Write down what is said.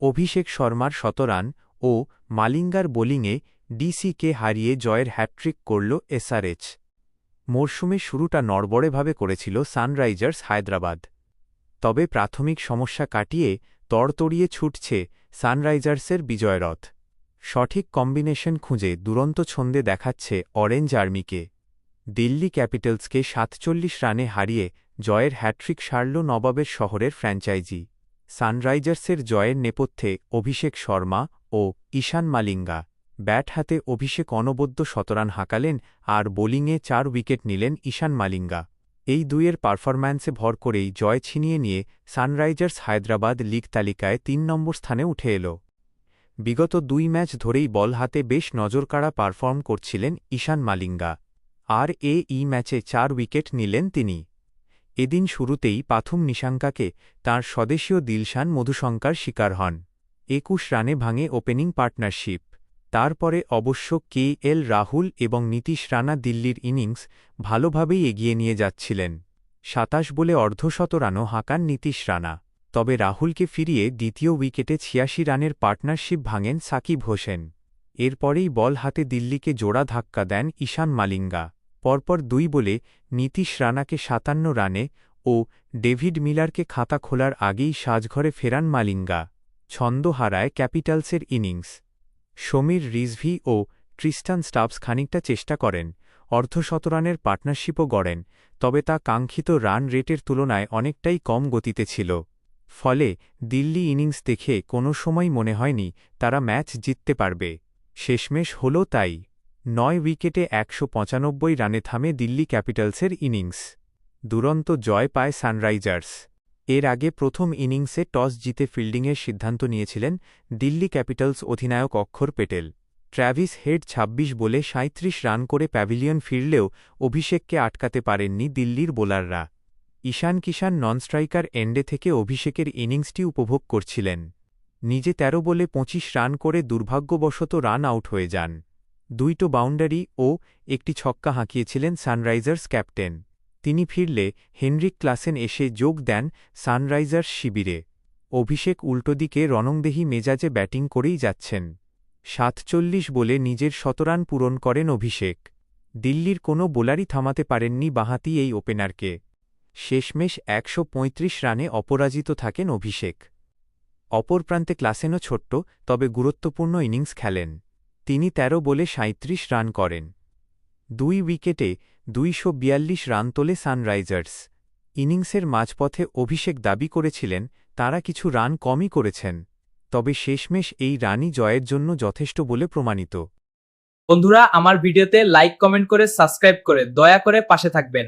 অভিষেক শর্মার শতরান ও মালিঙ্গার বোলিংয়ে ডিসিকে হারিয়ে জয়ের হ্যাটট্রিক করল এসআরএচ। মরশুমের শুরুটা নড়বড়েভাবে করেছিল সানরাইজার্স হায়দ্রাবাদ। তবে প্রাথমিক সমস্যা কাটিয়ে তড়তড়িয়ে ছুটছে সানরাইজার্সের বিজয়রথ। সঠিক কম্বিনেশন খুঁজে দুরন্ত ছন্দে দেখাচ্ছে অরেঞ্জ আর্মিকে। দিল্লি ক্যাপিটালসকে ৪৭ রানে হারিয়ে জয়ের হ্যাটট্রিক সারল নবাবের শহরের ফ্র্যাঞ্চাইজি। সানরাইজার্সের জয়ের নেপথ্যে অভিষেক শর্মা ও ঈশান মালিঙ্গা। ব্যাট হাতে অভিষেক অনবদ্য শতরান হাঁকালেন আর বোলিংয়ে ৪ উইকেট নিলেন ঈশান মালিঙ্গা। এই দুইয়ের পারফরম্যান্সে ভর করেই জয় ছিনিয়ে নিয়ে সানরাইজার্স হায়দ্রাবাদ লিগ তালিকায় ৩ নম্বর স্থানে উঠে এল। বিগত ২ ম্যাচ ধরেই বল হাতে বেশ নজরকাড়া পারফর্ম করছিলেন ঈশান মালিঙ্গা। আর এই ম্যাচে ৪ উইকেট নিলেন তিনি। এদিন শুরুতেই পাথুম নিশাঙ্কাকে তাঁর স্বদেশীয় দিলশান মধুশঙ্কার শিকার হন। ২১ রানে ভাঙে ওপেনিং পার্টনারশিপ। তারপরে অবশ্য কেএল রাহুল এবং নীতিশ রানা দিল্লির ইনিংস ভালোভাবেই এগিয়ে নিয়ে যাচ্ছিলেন। ২৭ বলে অর্ধশতরানও হাঁকান নীতিশ রানা। তবে রাহুলকে ফিরিয়ে দ্বিতীয় উইকেটে ৮৬ রানের পার্টনারশিপ ভাঙেন সাকিব হোসেন। এরপরেই বল হাতে দিল্লিকে জোড়া ধাক্কা দেন ঈশান মালিঙ্গা। পরপর ২ বলে নীতিশ রানাকে ৫৭ রানে ও ডেভিড মিলারকে খাতা খোলার আগেই সাজঘরে ফেরান মালিঙ্গা। ছন্দ হারায় ক্যাপিটালসের ইনিংস। সমীর রিজভি ও ট্রিস্টান স্টাবস খানিকটা চেষ্টা করেন, অর্ধশতরানের পার্টনারশিপও গড়েন, তবে তা কাঙ্ক্ষিত রান রেটের তুলনায় অনেকটাই কম গতিতে ছিল। ফলে দিল্লি ইনিংস দেখে কোনো সময় মনে হয়নি তারা ম্যাচ জিততে পারবে। শেষমেশ হল তাই। ৯ উইকেটে ১৯৫ রানে থামে দিল্লি ক্যাপিটালসের ইনিংস। দুরন্ত জয় পায় সানরাইজার্স। এর আগে প্রথম ইনিংসে টস জিতে ফিল্ডিংয়ের সিদ্ধান্ত নিয়েছিলেন দিল্লি ক্যাপিটালস অধিনায়ক অক্ষর পেটেল। ট্র্যাভিস হেড ২৬ বলে ৩৭ রান করে প্যাভিলিয়ন ফিরলেও অভিষেককে আটকাতে পারেননি দিল্লির বোলাররা। ঈশান কিষান নন স্ট্রাইকার এন্ডে থেকে অভিষেকের ইনিংসটি উপভোগ করছিলেন। নিজে ১৩ বলে ২৫ রান করে দুর্ভাগ্যবশত রান আউট হয়ে যান। ২টো বাউন্ডারি ও একটি ছক্কা হাঁকিয়েছিলেন সানরাইজার্স ক্যাপ্টেন। তিনি ফিরলে হেনরিক ক্লাসেন এসে যোগ দেন সানরাইজার্স শিবিরে। অভিষেক উল্টোদিকে রণংদেহী মেজাজে ব্যাটিং করেই যাচ্ছেন। ৪৭ বলে নিজের শতরান পূরণ করেন অভিষেক। দিল্লির কোনো বোলারই থামাতে পারেননি বাঁহাতি এই ওপেনারকে। শেষমেশ ১৩৫ রানে অপরাজিত থাকেন অভিষেক। অপর প্রান্তে ক্লাসেনও ছোট্ট তবে গুরুত্বপূর্ণ ইনিংস খেলেন। তিনি ১৩ বলে ৩৭ রান করেন। ২ উইকেটে ২৪২ রান তোলে সানরাইজার্স। ইনিংসের মাঝপথে অভিষেক দাবি করেছিলেন তাঁরা কিছু রান কমই করেছেন, তবে শেষমেশ এই রানই জয়ের জন্য যথেষ্ট বলে প্রমাণিত। বন্ধুরা, আমার ভিডিওতে লাইক কমেন্ট করে সাবস্ক্রাইব করে দয়া করে পাশে থাকবেন।